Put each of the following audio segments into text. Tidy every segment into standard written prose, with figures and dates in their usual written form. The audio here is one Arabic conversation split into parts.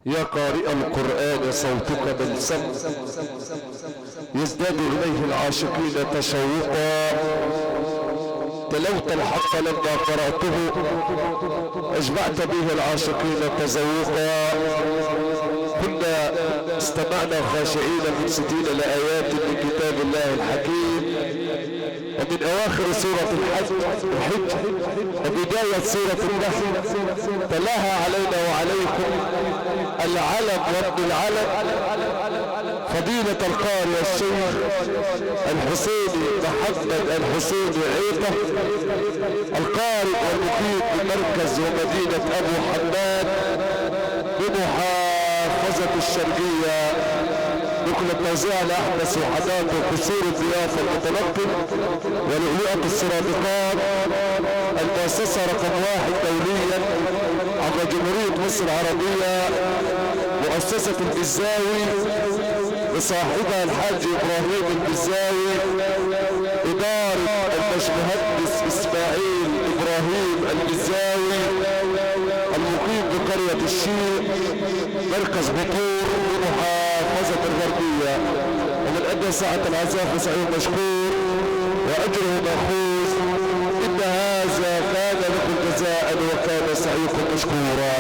يا قارئ القرآن صوتك بلسم يزداد إليه العاشقين تشوقا. تلوت الحق لما قرأته أجمعت به العاشقين تذوقا. كنا استمعنا خاشعين من 60 آيات من كتاب الله الحكيم، ومن أواخر سورة الحج وبداية سورة النحل تلاها علينا وعليكم العلم وابن العلم فضيلة القارئ الشيخ الحسيني محمد الحسيني عيطة، القارئ والمقيم بمركز ومدينة أبو حماد بمحافظة الشرقية، نقل التوزيع لأحدث وحدات وكسور الضيافة المتنقل ولؤلؤة السرادقات، المؤسسة رقم 1 دوليا عبر جمهورية مصر العربية، مؤسسة البزاوي بصاحبها الحاج إبراهيم البزاوي، إدارة المهندس إسماعيل إبراهيم البزاوي، المقيم بقرية الشيخ مركز بطور بمحافظة الغربية. ومن أدى ساعة العزاء فسعيه مشكور وأجره مأخوذ. إن هذا كان لكم جزاء وكان سعيكم مشكورا.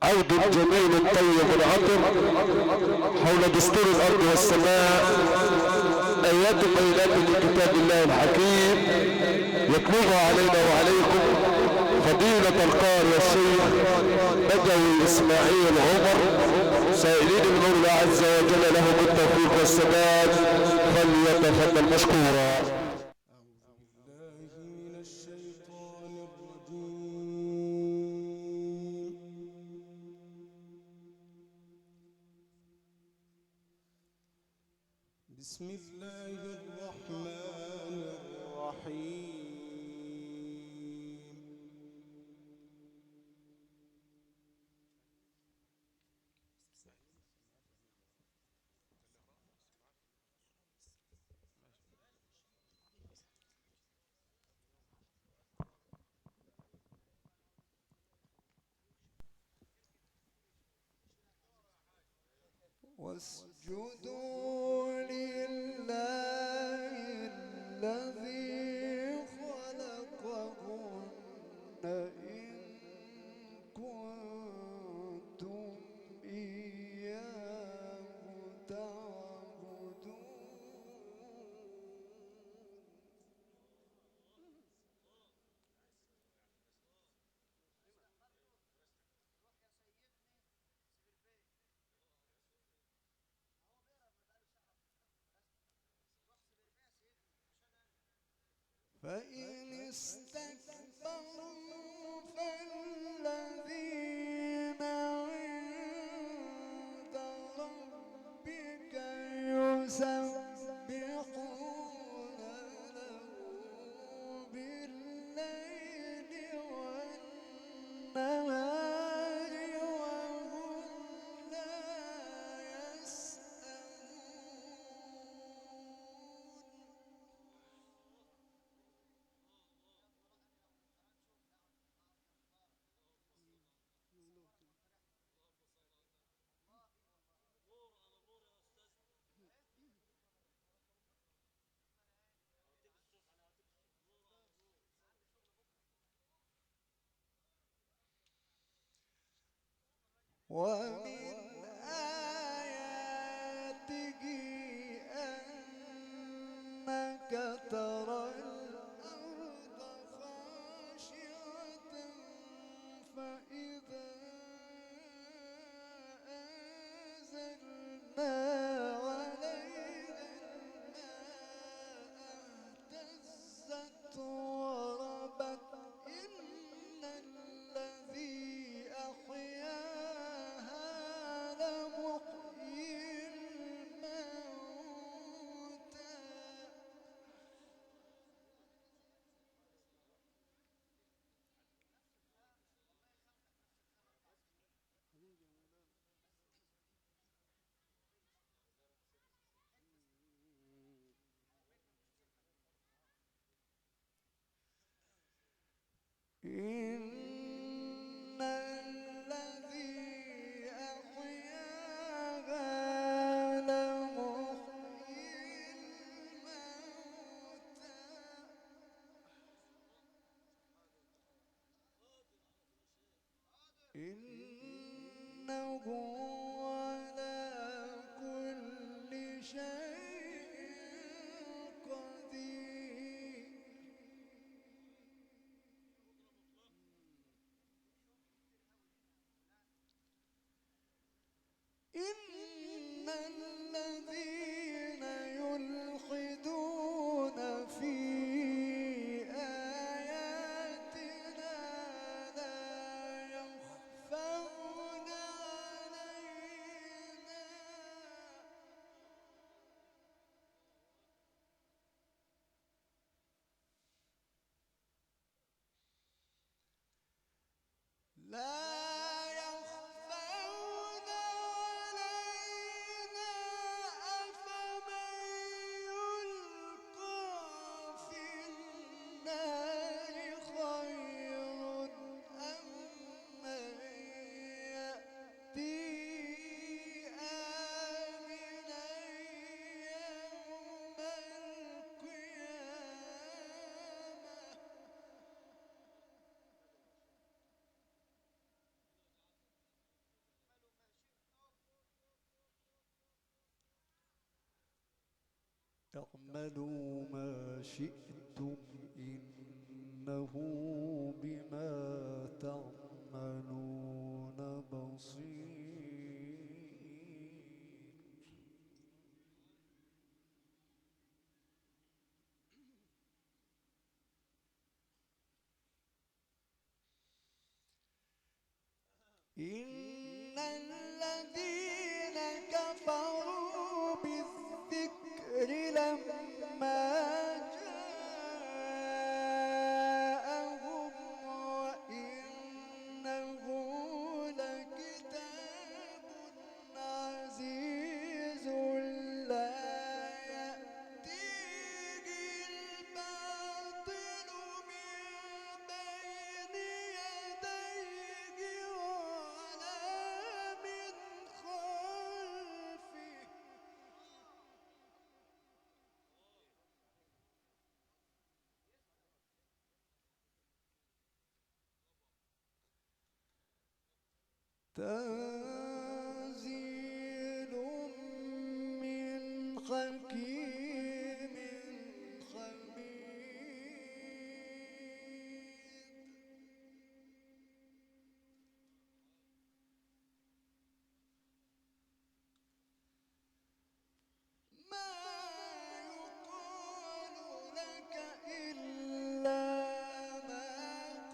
عود جميل طيب عطر حول دستور الأرض والسماء، آيات بينات من كتاب الله الحكيم يتلوها علينا وعليكم فضيلة القارئ الشيخ بدوي إسماعيل عمر، سائلين المولى عز وجل له بالتوفيق والسداد، فليتفضل مشكورا. بسم الله الرحمن الرحيم. واسجدوا لله الذي خلقهن إن كنتم إياه تعبدون. فإن استكبروا فالذين عند ربك يسبحون له بالليل والنهار وهم لا ومن آياته أنك ترى الأرض خاشعة فإذا أنزلنا عليها الماء اهتزت وربت إن الذي أحياها إنه على كل شيء قدير. إن الذين يلحدون في آياتنا لا يخفون علينا أفمن يلقى في النار خير أم من يأتي آمنا يوم القيامة. اعملوا ما شئتم إنه بما تعملون بصير. إن الذين كفروا بالذكر لما جاءهم وإنه لكتاب عزيز لا يأتيه الباطل من بين يديه ولا من خلفه. تنزيل من حكيم حميد. ما يقال لك إلا ما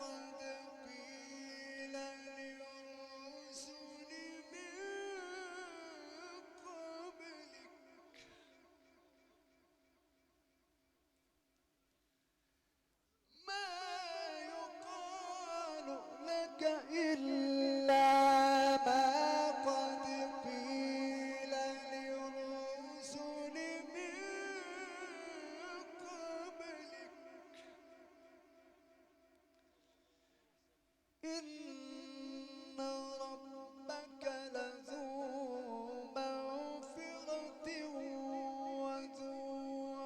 قد قيل للرسل من قبلك. ما يقال لك إلا ما قد قيل للرسل من قبلك. إن ربك لذو مغفرة وذو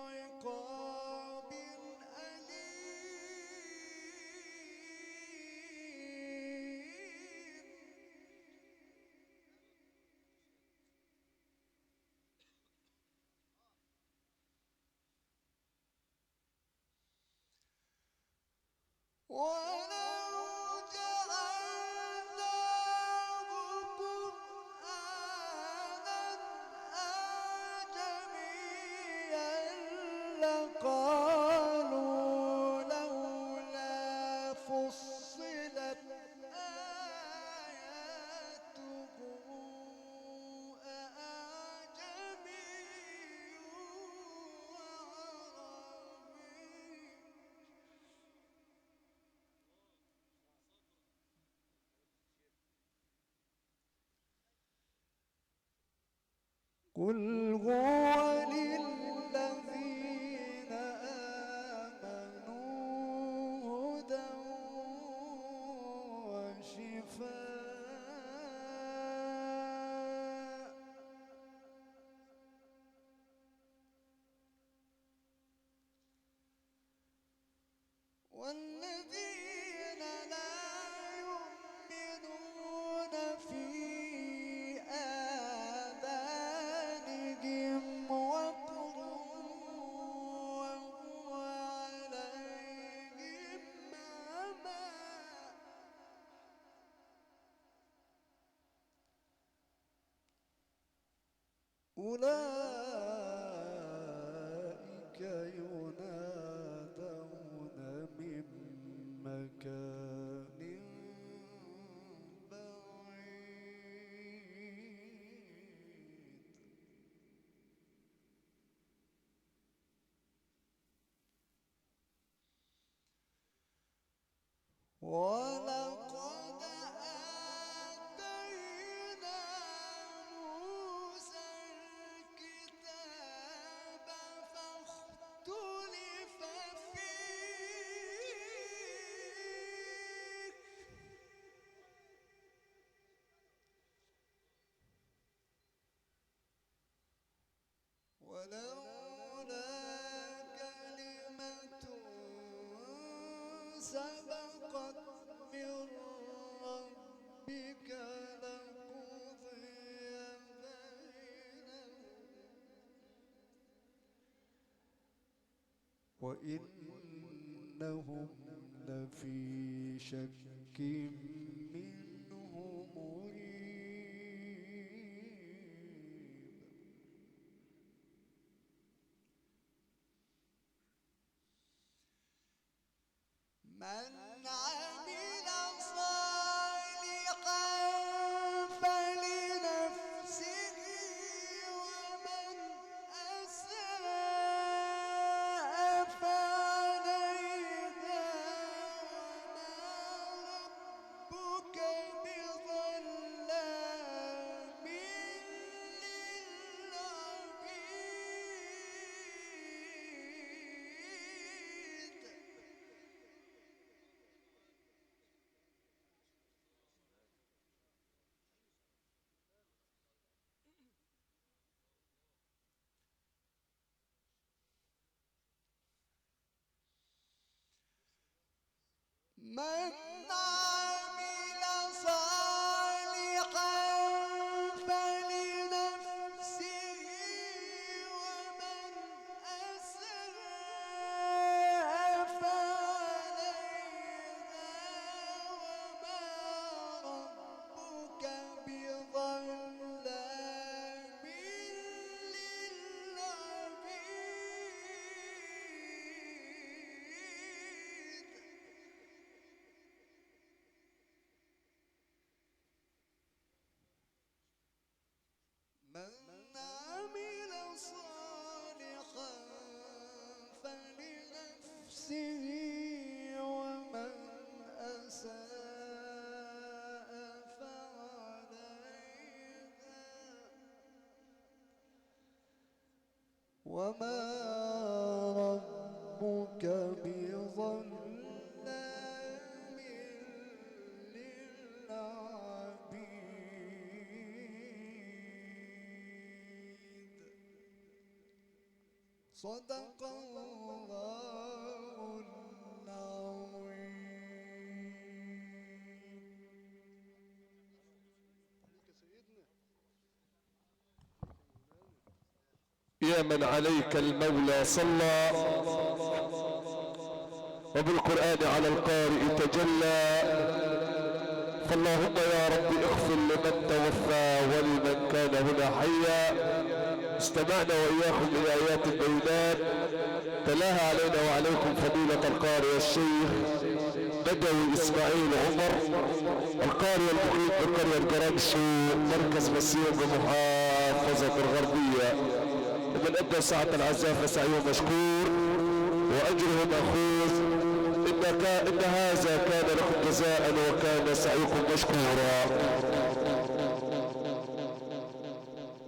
عقاب أليم. ولو جعلناه قرآنا أعجميا لقالوا لولا فصلت آياته أأعجمي وعربي. قل هو للذين آمنوا هدى وشفاء. والذين لا يؤمنون أولئك ينادون من مكان بعيد ولقد آتينا موسى الكتاب فاختلف فيه ولولا كلمة سبقت من ربك لقضي بينهم وإنهم لفي شك منه مريب من عمل صالحا فلنفسه ومن أساء فعليها وما ربك بظلام للعبيد من عمل صالحا فلنفسه ومن أساء فعليها وما ربك بظلام للعبيد من عمل صالحا فلنفسه ومن أساء فعليها وما ربك بظلام للعبيد صدق الله العظيم. يا من عليك المولى صلى وبالقرآن على القارئ تجلى، فاللهم يا رب اغفر لمن توفى ولمن كان هنا حيا. استمعنا وإياكم إلى آيات البينات تلاها علينا وعليكم فضيلة القارئ الشيخ بدوي إسماعيل عمر، القارئ المقيم بقرية القرنشو مركز مسير بمحافظة الغربية. ومن أدى ساعة العزاء فسعيه مشكور وأجره مأخوذ. إن هذا كان لكم جزاء وكان سعيكم مشكورا.